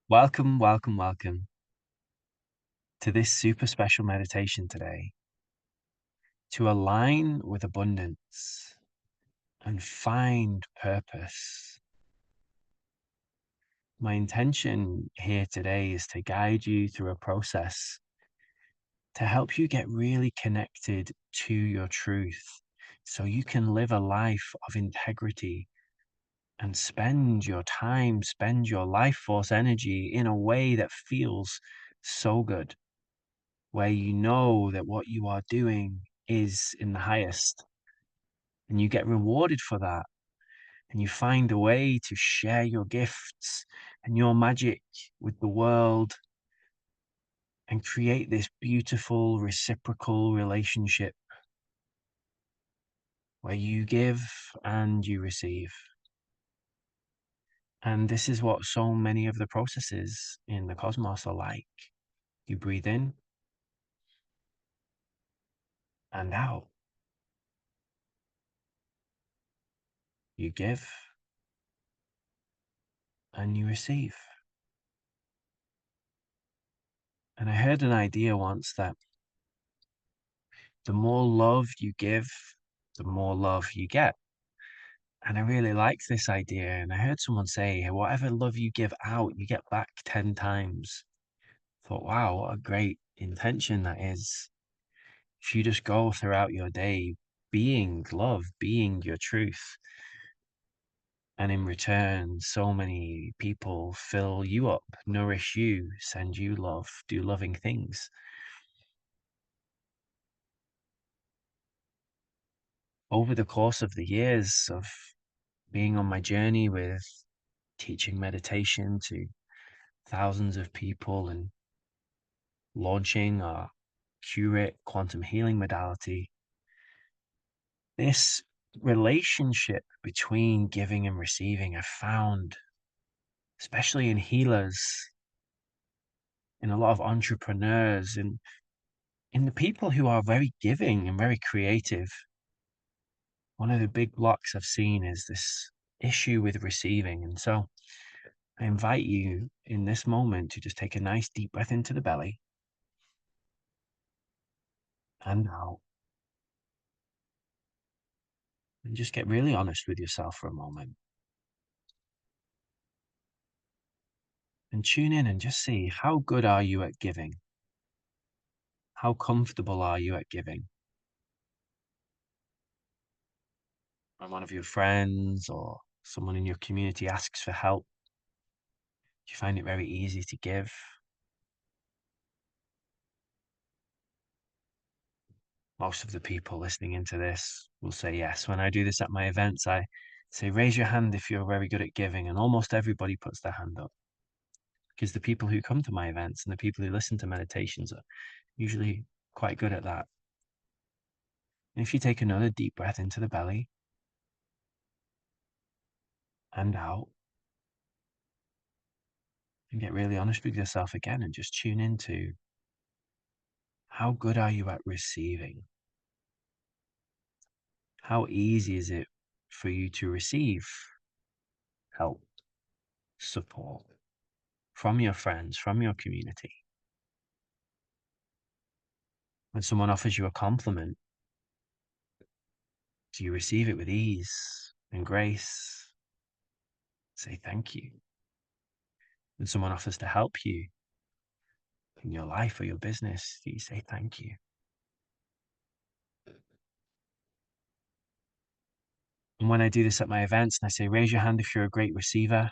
Welcome, welcome, welcome to this super special meditation today to align with abundance and find purpose. My intention here today is to guide you through a process to help you get really connected to your truth so you can live a life of integrity and spend your life force energy in a way that feels so good, where you know that what you are doing is in the highest and you get rewarded for that, and you find a way to share your gifts and your magic with the world and create this beautiful reciprocal relationship where you give and you receive. And this is what so many of the processes in the cosmos are like. You breathe in and out. You give and you receive. And I heard an idea once that the more love you give, the more love you get. And I really liked this idea. And I heard someone say, whatever love you give out, you get back 10 times. I thought, wow, what a great intention that is. If you just go throughout your day being love, being your truth, and in return, so many people fill you up, nourish you, send you love, do loving things. Over the course of the years of being on my journey with teaching meditation to thousands of people and launching our q-rit quantum healing modality, this relationship between giving and receiving, I found, especially in healers, in a lot of entrepreneurs, and in the people who are very giving and very creative, one of the big blocks I've seen is this issue with receiving. And so I invite you in this moment to just take a nice deep breath into the belly and out, and just get really honest with yourself for a moment and tune in and just see, how good are you at giving? How comfortable are you at giving? When one of your friends or someone in your community asks for help, do you find it very easy to give? Most of the people listening into this will say yes. When I do this at my events, I say, raise your hand if you're very good at giving. And almost everybody puts their hand up, because the people who come to my events and the people who listen to meditations are usually quite good at that. And if you take another deep breath into the belly and out, and get really honest with yourself again and just tune into, how good are you at receiving? How easy is it for you to receive help, support from your friends, from your community? When someone offers you a compliment, do you receive it with ease and grace? Say thank you. When someone offers to help you in your life or your business, do you say thank you? And when I do this at my events and I say, raise your hand if you're a great receiver,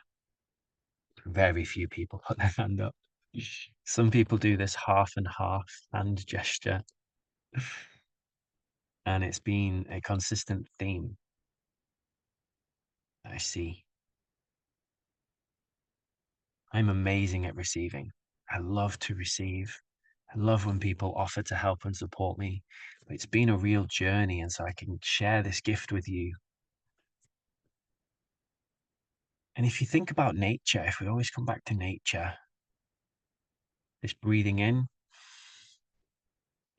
very few people put their hand up. Some people do this half and half hand gesture, and it's been a consistent theme that I see. I'm amazing at receiving. I love to receive. I love when people offer to help and support me. But it's been a real journey, and so I can share this gift with you. And if you think about nature, if we always come back to nature, this breathing in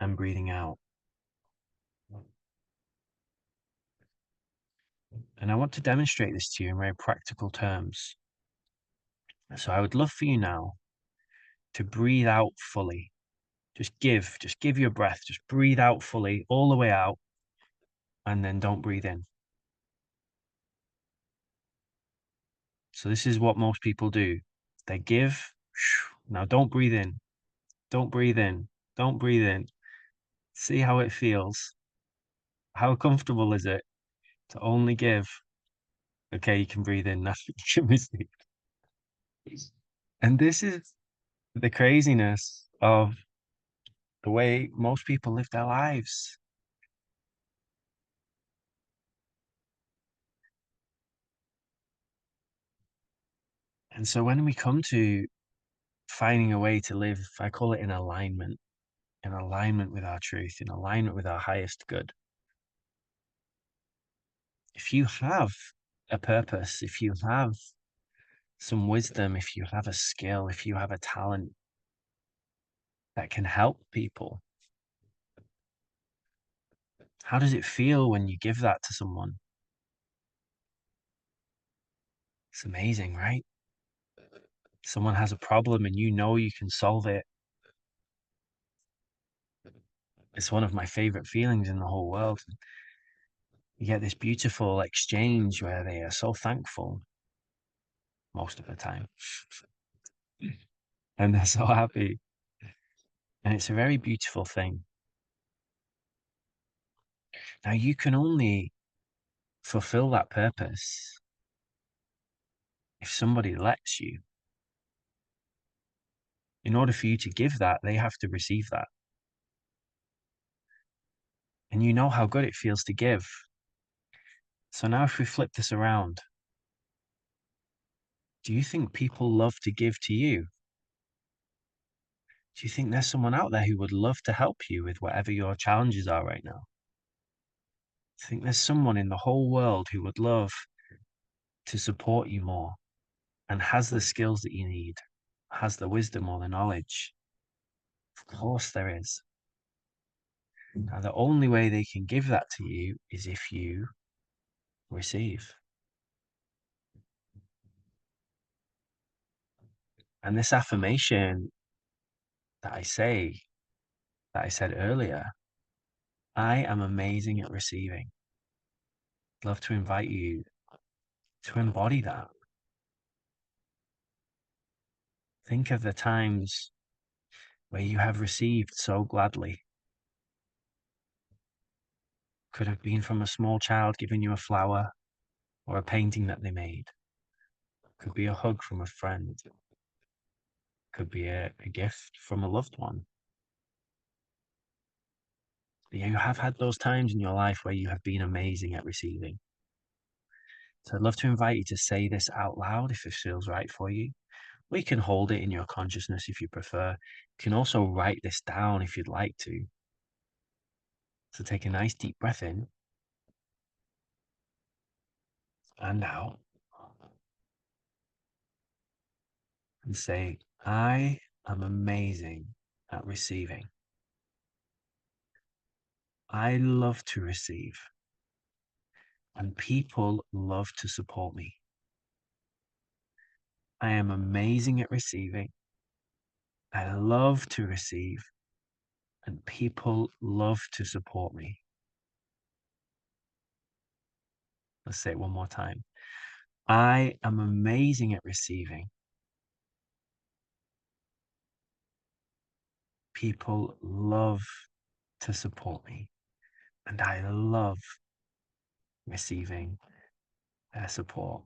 and breathing out. And I want to demonstrate this to you in very practical terms. So I would love for you now to breathe out fully. Just give your breath. Just breathe out fully all the way out, and then don't breathe in. So this is what most people do. They give. Now don't breathe in. Don't breathe in. Don't breathe in. See how it feels. How comfortable is it to only give? Okay, you can breathe in now. You can receive. And this is the craziness of the way most people live their lives. And so when we come to finding a way to live, I call it in alignment with our truth, in alignment with our highest good. If you have a purpose, if you have some wisdom, if you have a skill, if you have a talent that can help people, how does it feel when you give that to someone? It's amazing, right? Someone has a problem and you know you can solve it. It's one of my favorite feelings in the whole world. You get this beautiful exchange where they are so thankful most of the time and they're so happy. And it's a very beautiful thing. Now, you can only fulfill that purpose if somebody lets you. In order for you to give that, they have to receive that. And you know how good it feels to give. So now, if we flip this around, do you think people love to give to you? Do you think there's someone out there who would love to help you with whatever your challenges are right now? Do you think there's someone in the whole world who would love to support you more and has the skills that you need, has the wisdom or the knowledge? Of course there is. Now, the only way they can give that to you is if you receive. And this affirmation that I say, that I said earlier, I am amazing at receiving. I'd love to invite you to embody that. Think of the times where you have received so gladly. Could have been from a small child giving you a flower or a painting that they made. Could be a hug from a friend. Could be a gift from a loved one. You have had those times in your life where you have been amazing at receiving. So I'd love to invite you to say this out loud if it feels right for you. Or you can hold it in your consciousness if you prefer. You can also write this down if you'd like to. So take a nice deep breath in and out and say, I am amazing at receiving. I love to receive and people love to support me. I am amazing at receiving. I love to receive and people love to support me. Let's say it one more time. I am amazing at receiving. People love to support me. And I love receiving their support.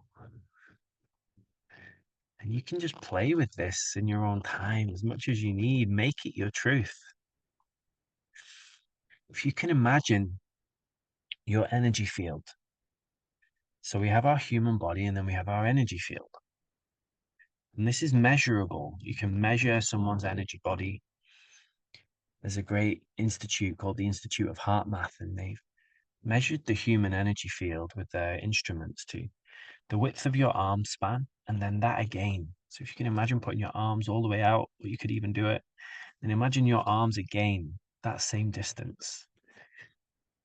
And you can just play with this in your own time as much as you need. Make it your truth. If you can imagine your energy field. So we have our human body and then we have our energy field. And this is measurable. You can measure someone's energy body. There's a great institute called the Institute of Heart Math, and they've measured the human energy field with their instruments to the width of your arm span and then that again. So if you can imagine putting your arms all the way out, or you could even do it, and imagine your arms again, that same distance.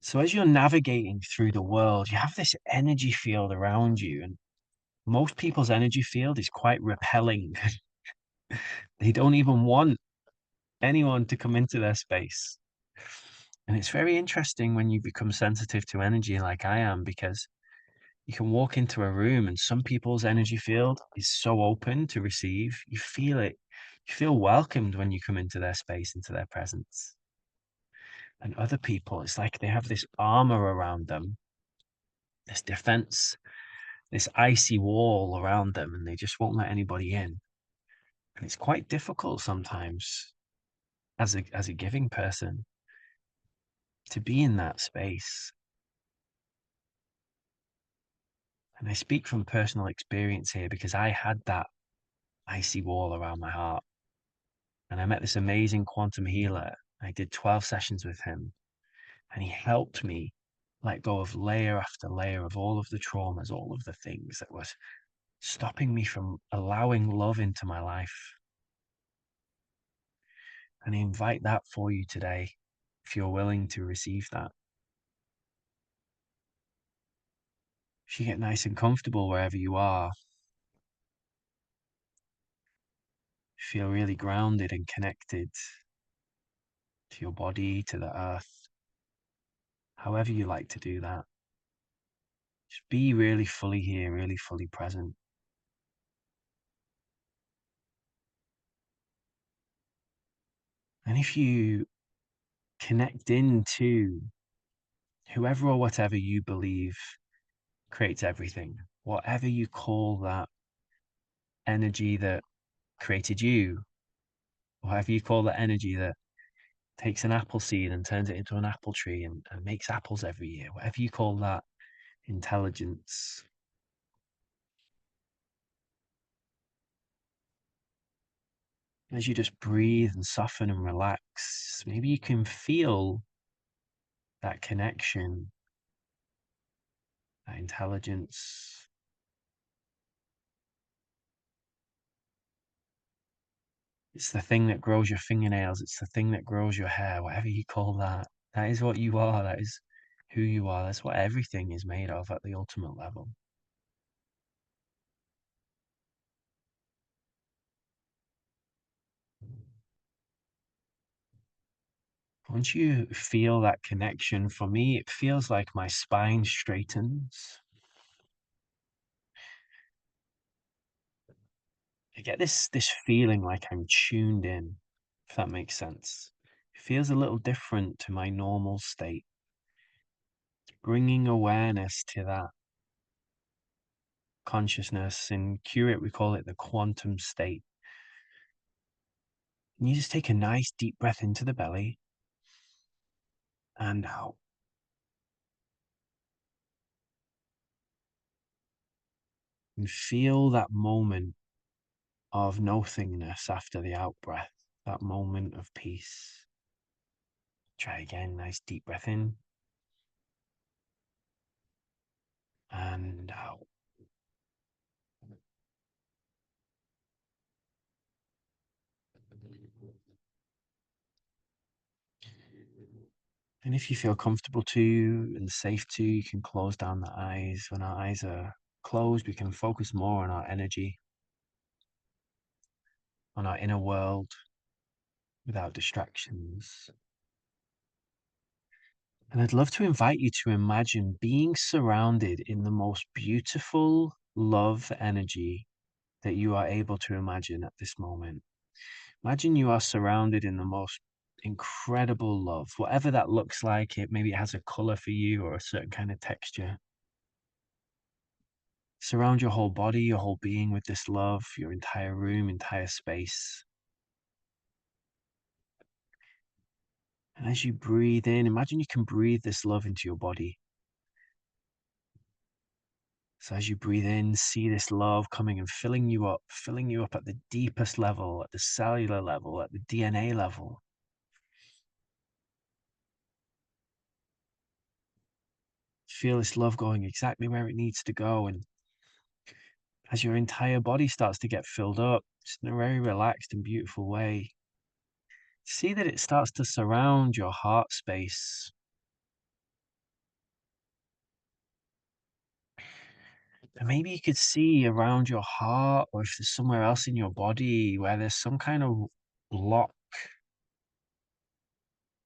So as you're navigating through the world, you have this energy field around you, and Most people's energy field is quite repelling. They don't even want anyone to come into their space. And it's very interesting when you become sensitive to energy like I am, because you can walk into a room and some people's energy field is so open to receive. You feel it. You feel welcomed when you come into their space, into their presence. And other people, it's like they have this armor around them, this defense, this icy wall around them, and they just won't let anybody in. And it's quite difficult sometimes as a giving person to be in that space. And I speak from personal experience here because I had that icy wall around my heart. And I met this amazing quantum healer. I did 12 sessions with him, and he helped me let go of layer after layer of all of the traumas, all of the things that was stopping me from allowing love into my life. And I invite that for you today, if you're willing to receive that. If you get nice and comfortable wherever you are, feel really grounded and connected to your body, to the earth, however you like to do that. Just be really fully here, really fully present. And if you connect into whoever or whatever you believe creates everything, whatever you call that energy that created you, whatever you call that energy that takes an apple seed and turns it into an apple tree and makes apples every year, whatever you call that intelligence. As you just breathe and soften and relax, maybe you can feel that connection, that intelligence. It's the thing that grows your fingernails. It's the thing that grows your hair, whatever you call that. That is what you are. That is who you are. That's what everything is made of at the ultimate level. Once you feel that connection, for me, it feels like my spine straightens. I get this feeling like I'm tuned in, if that makes sense. It feels a little different to my normal state, bringing awareness to that consciousness. In q-rit, we call it the quantum state. And you just take a nice deep breath into the belly and out. And feel that moment of nothingness after the out breath, that moment of peace. Try again, nice deep breath in and out. And if you feel comfortable to and safe to, you can close down the eyes. When our eyes are closed, we can focus more on our energy, on our inner world without distractions. And I'd love to invite you to imagine being surrounded in the most beautiful love energy that you are able to imagine at this moment. Imagine you are surrounded in the most incredible love, whatever that looks like. Maybe it has a color for you or a certain kind of texture. Surround your whole body, your whole being with this love, your entire room, entire space. And as you breathe in, imagine you can breathe this love into your body. So as you breathe in, see this love coming and filling you up at the deepest level, at the cellular level, at the DNA level. Feel this love going exactly where it needs to go. And as your entire body starts to get filled up, just in a very relaxed and beautiful way, see that it starts to surround your heart space. And maybe you could see around your heart, or if there's somewhere else in your body where there's some kind of block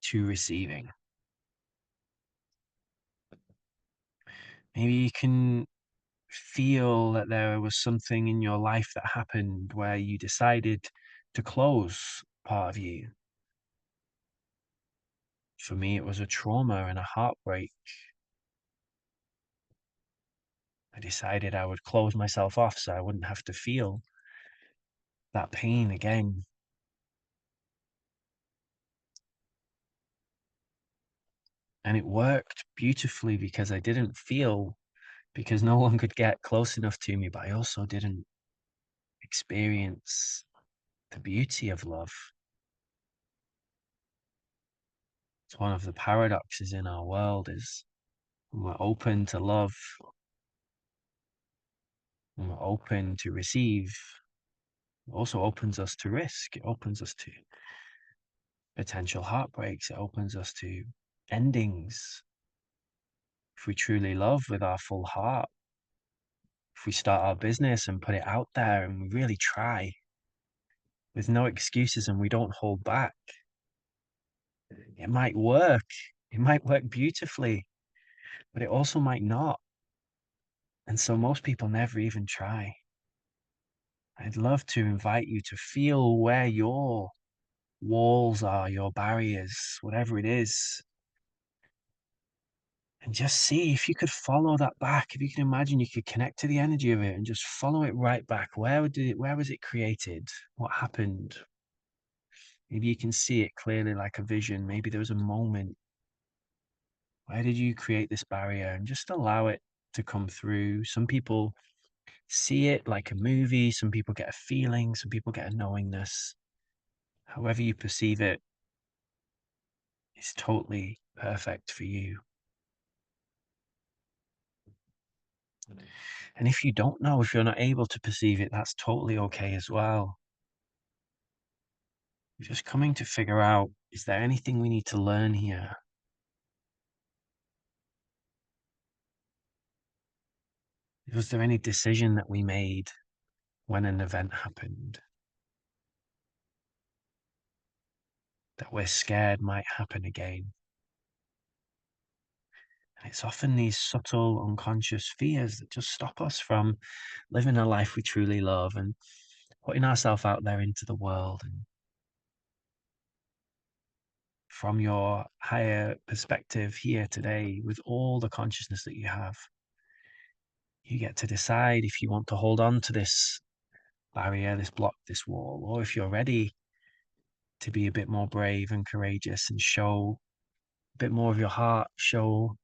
to receiving. Maybe you can feel that there was something in your life that happened where you decided to close part of you. For me, it was a trauma and a heartbreak. I decided I would close myself off so I wouldn't have to feel that pain again. And it worked beautifully because I didn't feel, because no one could get close enough to me, but I also didn't experience the beauty of love. It's one of the paradoxes in our world is when we're open to love, when we're open to receive, it also opens us to risk. It opens us to potential heartbreaks. It opens us to endings. If we truly love with our full heart, if we start our business and put it out there and we really try with no excuses and we don't hold back, it might work. It might work beautifully, but it also might not. And so most people never even try. I'd love to invite you to feel where your walls are, your barriers, whatever it is, and just see if you could follow that back. If you can imagine you could connect to the energy of it and just follow it right back. Where was it created? What happened? Maybe you can see it clearly like a vision. Maybe there was a moment. Where did you create this barrier? And just allow it to come through. Some people see it like a movie. Some people get a feeling. Some people get a knowingness. However you perceive it is totally perfect for you. And if you don't know, if you're not able to perceive it, that's totally okay as well. You're just coming to figure out, is there anything we need to learn here? Was there any decision that we made when an event happened that we're scared might happen again? And it's often these subtle unconscious fears that just stop us from living a life we truly love and putting ourselves out there into the world. And from your higher perspective here today, with all the consciousness that you have, you get to decide if you want to hold on to this barrier, this block, this wall, or if you're ready to be a bit more brave and courageous and show a bit more of your heart, show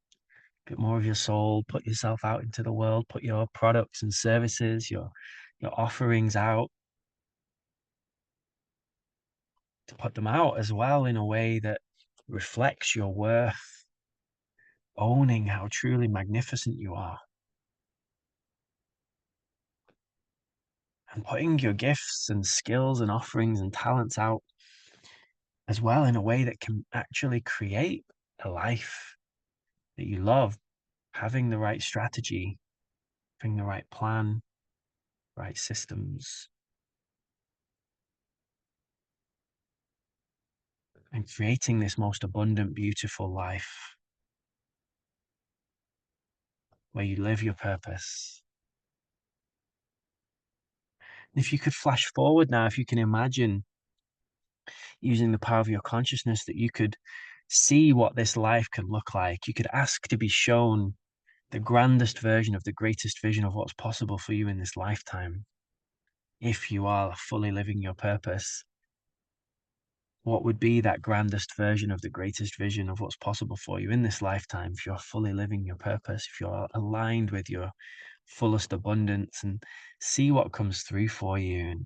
a bit more of your soul, put yourself out into the world, put your products and services, your offerings out, to put them out as well in a way that reflects your worth, owning how truly magnificent you are, and putting your gifts and skills and offerings and talents out as well in a way that can actually create a life that you love, having the right strategy, having the right plan, right systems, and creating this most abundant, beautiful life where you live your purpose. And if you could flash forward now, if you can imagine using the power of your consciousness that you could see what this life can look like, you could ask to be shown the grandest version of the greatest vision of what's possible for you in this lifetime. If you are fully living your purpose, what would be that grandest version of the greatest vision of what's possible for you in this lifetime if you're fully living your purpose, if you're aligned with your fullest abundance, and see what comes through for you? And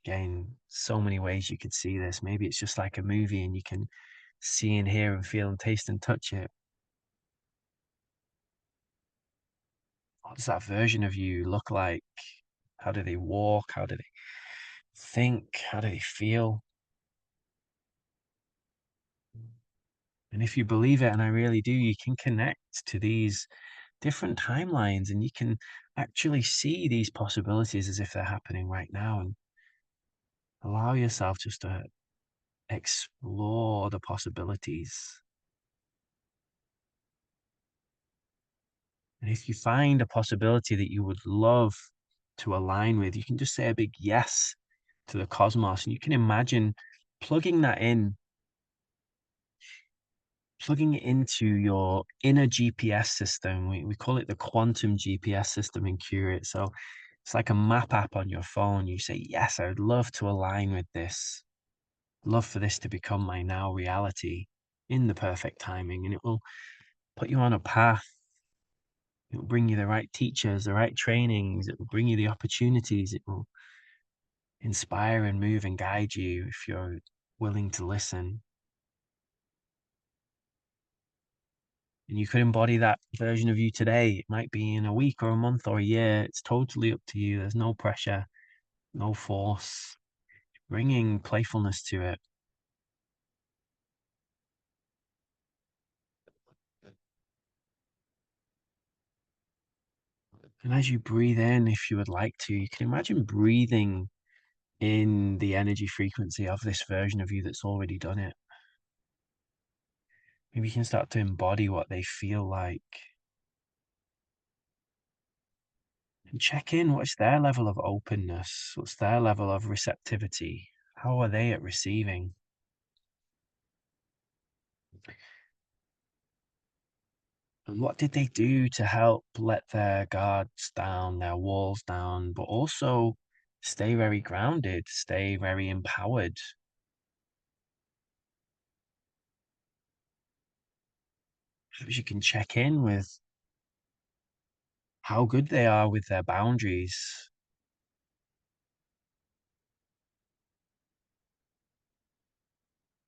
again, so many ways you could see this. Maybe it's just like a movie and you can see and hear and feel and taste and touch it. What does that version of you look like? How do they walk? How do they think? How do they feel? And if you believe it, and I really do, you can connect to these different timelines, and you can actually see these possibilities as if they're happening right now, and allow yourself just to explore the possibilities. And if you find a possibility that you would love to align with, you can just say a big yes to the cosmos, and you can imagine plugging that in, plugging it into your inner GPS system. We call it the quantum GPS system in q-rit. So it's like a map app on your phone. You say, yes, I would love to align with this. Love for this to become my now reality in the perfect timing. And it will put you on a path. It will bring you the right teachers, the right trainings. It will bring you the opportunities. It will inspire and move and guide you if you're willing to listen. And you could embody that version of you today. It might be in a week or a month or a year. It's totally up to you. There's no pressure, no force. Bringing playfulness to it. And as you breathe in, if you would like to, you can imagine breathing in the energy frequency of this version of you that's already done it. Maybe you can start to embody what they feel like. And check in, what's their level of openness? What's their level of receptivity? How are they at receiving? And what did they do to help let their guards down, their walls down, but also stay very grounded, stay very empowered? Perhaps you can check in with how good they are with their boundaries.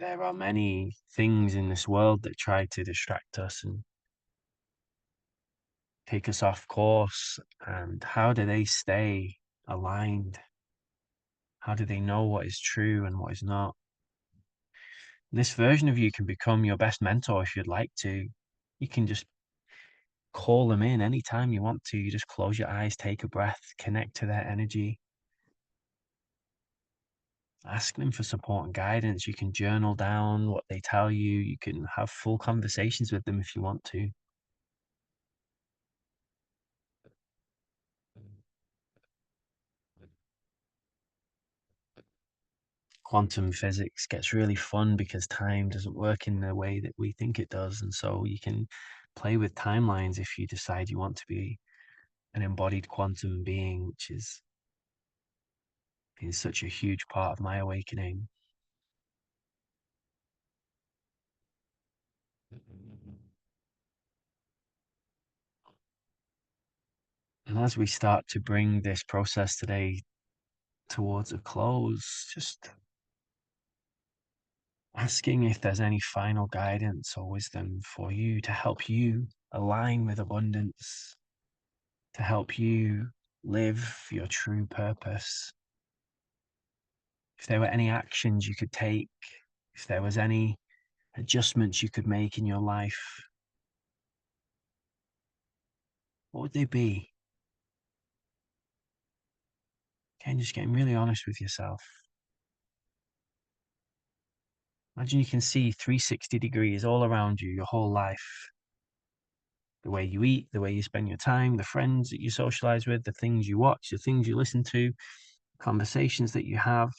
There are many things in this world that try to distract us and take us off course. And how do they stay aligned? How do they know what is true and what is not? This version of you can become your best mentor if you'd like to. You can just call them in anytime you want to. You just close your eyes, take a breath, connect to their energy, ask them for support and guidance. You can journal down what they tell you. You can have full conversations with them if you want to. Quantum physics gets really fun because time doesn't work in the way that we think it does. And so you can play with timelines if you decide you want to be an embodied quantum being, which is such a huge part of my awakening. And as we start to bring this process today towards a close, just asking if there's any final guidance or wisdom for you to help you align with abundance, to help you live your true purpose. If there were any actions you could take, if there was any adjustments you could make in your life, what would they be? Okay, just getting really honest with yourself. Imagine you can see 360 degrees all around you, your whole life. The way you eat, the way you spend your time, the friends that you socialize with, the things you watch, the things you listen to, conversations that you have.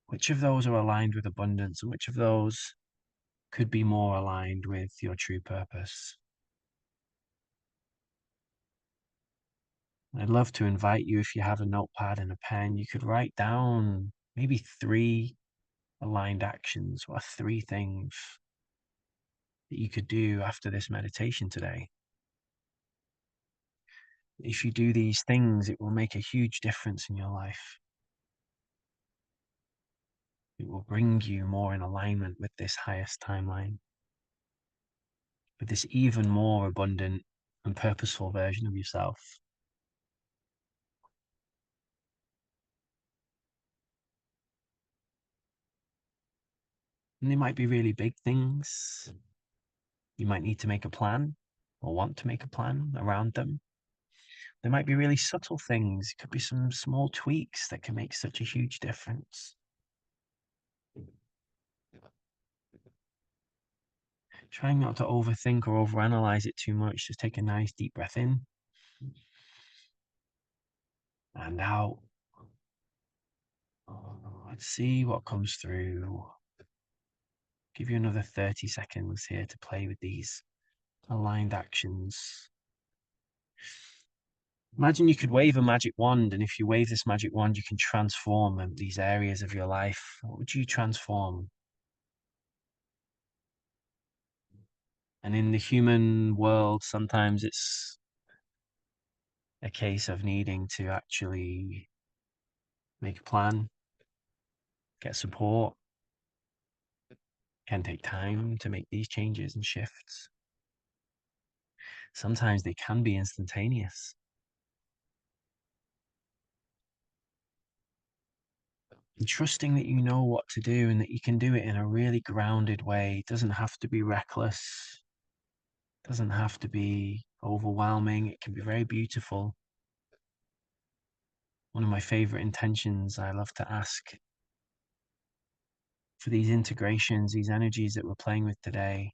Which of those are aligned with abundance and which of those could be more aligned with your true purpose? I'd love to invite you, if you have a notepad and a pen, you could write down maybe 3 aligned actions or 3 things that you could do after this meditation today. If you do these things, it will make a huge difference in your life. It will bring you more in alignment with this highest timeline, with this even more abundant and purposeful version of yourself. And they might be really big things. You might need to make a plan. or want to make a plan around them. There might be really subtle things. It could be some small tweaks that can make such a huge difference. Trying not to overthink or overanalyze it too much. Just take a nice deep breath in and out. Let's see what comes through. Give you another 30 seconds here to play with these aligned actions. Imagine you could wave a magic wand, and if you wave this magic wand, you can transform these areas of your life. What would you transform? And in the human world, sometimes it's a case of needing to actually make a plan, get support. It can take time to make these changes and shifts. Sometimes they can be instantaneous. And trusting that you know what to do and that you can do it in a really grounded way. It doesn't have to be reckless. It doesn't have to be overwhelming. It can be very beautiful. One of my favorite intentions I love to ask for these integrations, these energies that we're playing with today,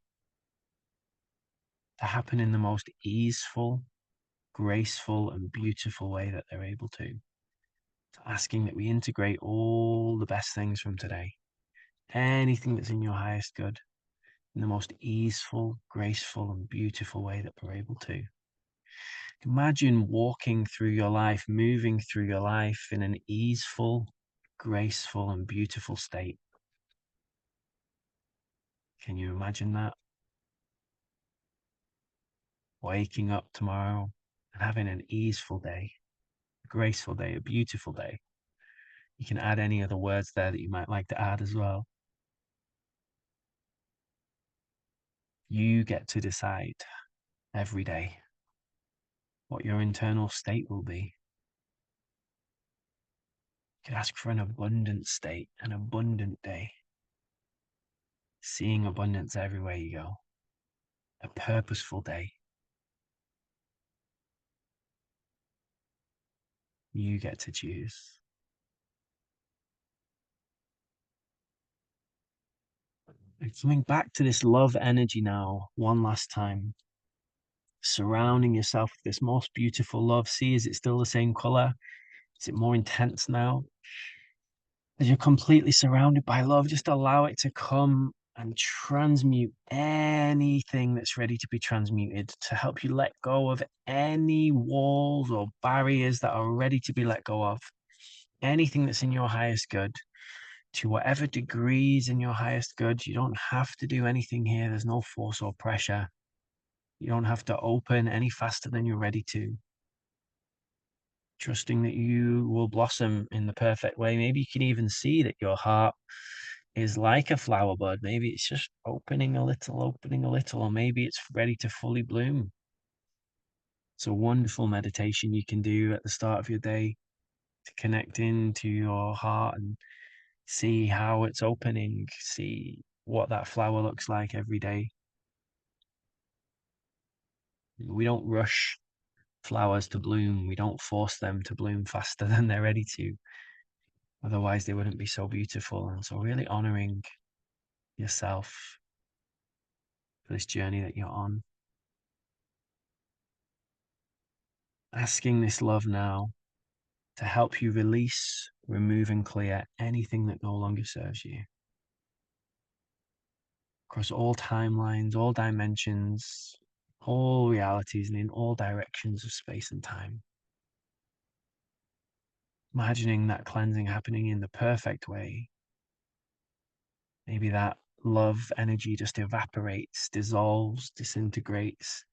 to happen in the most easeful, graceful, and beautiful way that they're able to. So asking that we integrate all the best things from today, anything that's in your highest good, in the most easeful, graceful, and beautiful way that we're able to. Imagine walking through your life, moving through your life in an easeful, graceful, and beautiful state. Can you imagine that? Waking up tomorrow and having an easeful day, a graceful day, a beautiful day. You can add any other words there that you might like to add as well. You get to decide every day what your internal state will be. You can ask for an abundant state, an abundant day. Seeing abundance everywhere you go. A purposeful day. You get to choose. And coming back to this love energy now, one last time. Surrounding yourself with this most beautiful love. See, is it still the same color? Is it more intense now? As you're completely surrounded by love, just allow it to come and transmute anything that's ready to be transmuted, to help you let go of any walls or barriers that are ready to be let go of. Anything that's in your highest good, to whatever degrees in your highest good. You don't have to do anything here. There's no force or pressure. You don't have to open any faster than you're ready to. Trusting that you will blossom in the perfect way. Maybe you can even see that your heart is like a flower bud. Maybe it's just opening a little, or maybe it's ready to fully bloom. It's a wonderful meditation you can do at the start of your day to connect into your heart and see how it's opening, see what that flower looks like every day. We don't rush flowers to bloom. We don't force them to bloom faster than they're ready to. Otherwise, they wouldn't be so beautiful. And so really honoring yourself for this journey that you're on. Asking this love now to help you release, remove, and clear anything that no longer serves you. Across all timelines, all dimensions, all realities, and in all directions of space and time. Imagining that cleansing happening in the perfect way. Maybe that love energy just evaporates, dissolves, disintegrates.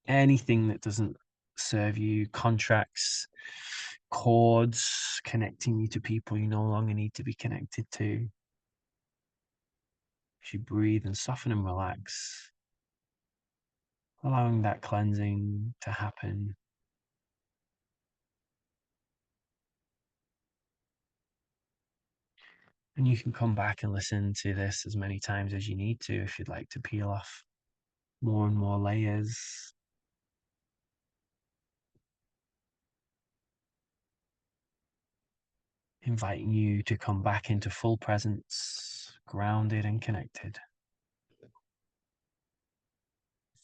Anything that doesn't serve you, contracts, cords connecting you to people you no longer need to be connected to. As you breathe and soften and relax, allowing that cleansing to happen. And you can come back and listen to this as many times as you need to if you'd like to peel off more and more layers, inviting you to come back into full presence, grounded and connected.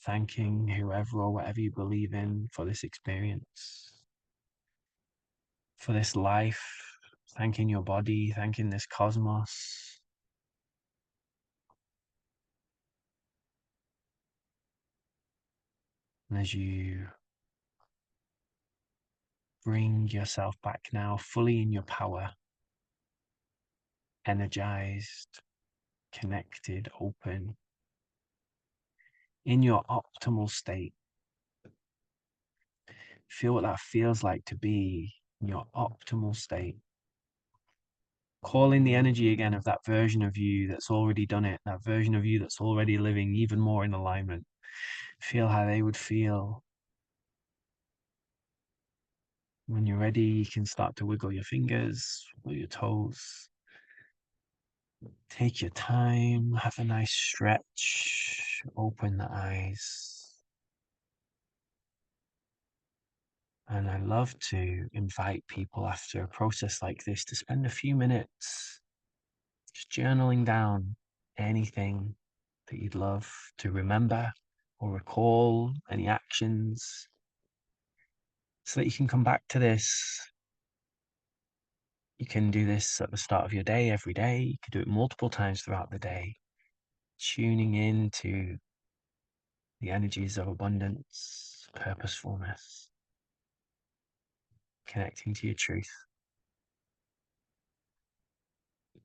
Thanking whoever or whatever you believe in for this experience, for this life, thanking your body, thanking this cosmos. And as you bring yourself back now fully in your power, energized, connected, open, in your optimal state. Feel what that feels like to be in your optimal state. Call in the energy again of that version of you that's already done it, that version of you that's already living even more in alignment. Feel how they would feel. When you're ready, you can start to wiggle your fingers, wiggle your toes. Take your time, have a nice stretch, open the eyes. And I love to invite people after a process like this to spend a few minutes just journaling down anything that you'd love to remember or recall, any actions, so that you can come back to this. You can do this at the start of your day, every day. You can do it multiple times throughout the day, tuning into the energies of abundance, purposefulness, connecting to your truth.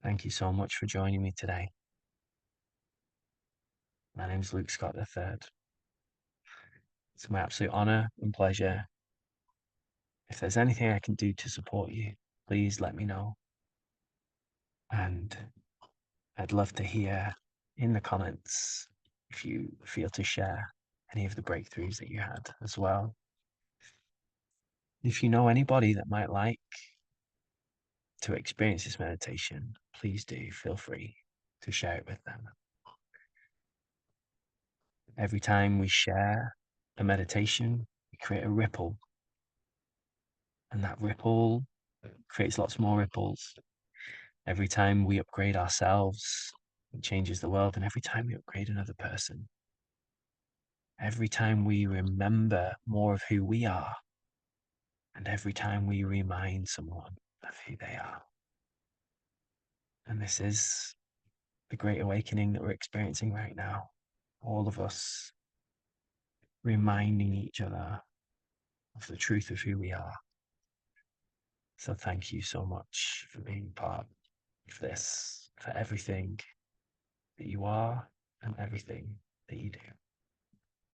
Thank you so much for joining me today. My name is Luke Scott III. It's my absolute honor and pleasure. If there's anything I can do to support you, please let me know. And I'd love to hear in the comments if you feel to share any of the breakthroughs that you had as well. If you know anybody that might like to experience this meditation, please do feel free to share it with them. Every time we share a meditation, we create a ripple, and that ripple creates lots more ripples. Every time we upgrade ourselves, it changes the world, and every time we upgrade another person, every time we remember more of who we are, and every time we remind someone of who they are. And this is the great awakening that we're experiencing right now. All of us reminding each other of the truth of who we are. So thank you so much for being part of this, for everything that you are and everything that you do.